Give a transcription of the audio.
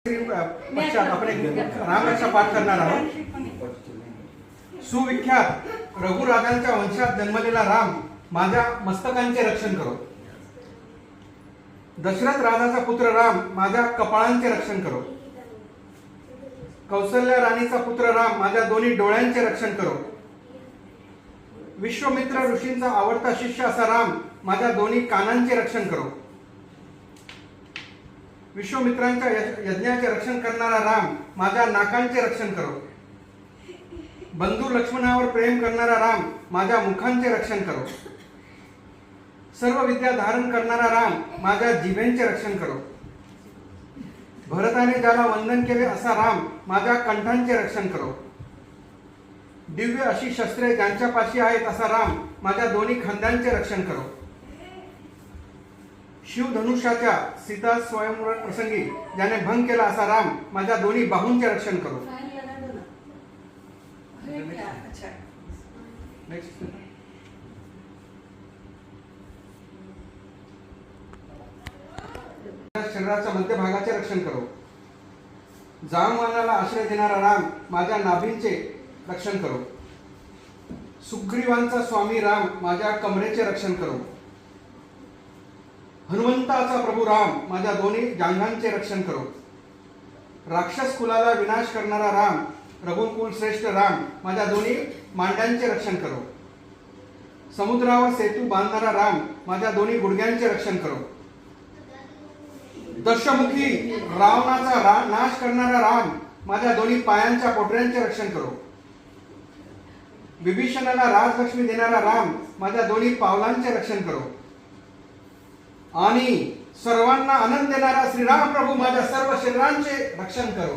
पश्चात आपण एक रामरक्षा पाठ करणार आहोत. सुविख्यात रघुराजांच्या वंशात जन्मलेला राम माझ्या मस्तकांचे रक्षण करो. दशरथ राजाचा पुत्र राम माझ्या कपाळांचे रक्षण करो. कौसल्या राणीचा पुत्र राम माझ्या दोन्ही डोळ्यांचे रक्षण करो. विश्वामित्र ऋषींचा आवडता शिष्य असा राम माझ्या दोन्ही कानांचे रक्षण करो. विश्वामित्रांच्या यज्ञाचे रक्षण करणारा राम माझ्या नाकांचे रक्षण करो. बंधू लक्ष्मणावर प्रेम करणारा राम माझ्या मुखांचे रक्षण करो. सर्व विद्या धारण करणारा राम माझ्या जिभेंचे रक्षण करो. भरताने ज्याला वंदन केले असा राम माझ्या कंठांचे रक्षण करो. दिव्य अशी शस्त्रे ज्यांच्या पाशी आहेत असा राम माझ्या दोन्ही खांद्यांचे रक्षण करो. शिवधनुष्याच्या सीता स्वयंवर प्रसंगी ज्याने भंग केला असा राम माझ्या दोन्ही बाहूंचे रक्षण करो. शरीराच्या मध्यभागाचे रक्षण करो. जामवानाला आश्रय देणारा राम माझ्या नाभींचे रक्षण करो. सुग्रीवांचा स्वामी राम माझ्या कमरेचे रक्षण करो. हनुमंताचा प्रभू राम माझ्या दोन्ही जांघांचे रक्षण करो. राक्षस कुलाला विनाश करणारा राम रघुकुल श्रेष्ठ राम माझ्या दोन्ही मांड्यांचे रक्षण करो. समुद्रावर सेतू बांधणारा राम माझ्या दोन्ही गुडघ्यांचे रक्षण करो. दशमुखी रावणाचा नाश करणारा राम माझ्या दोन्ही पायांच्या पोटऱ्यांचे रक्षण करो. विभीषणाला राजलक्ष्मी देणारा राम माझ्या दोन्ही पावलांचे रक्षण करो. आणि सर्वांना आनंद देणारा श्रीराम प्रभू माझ्या सर्व शरीरांचे रक्षण करो.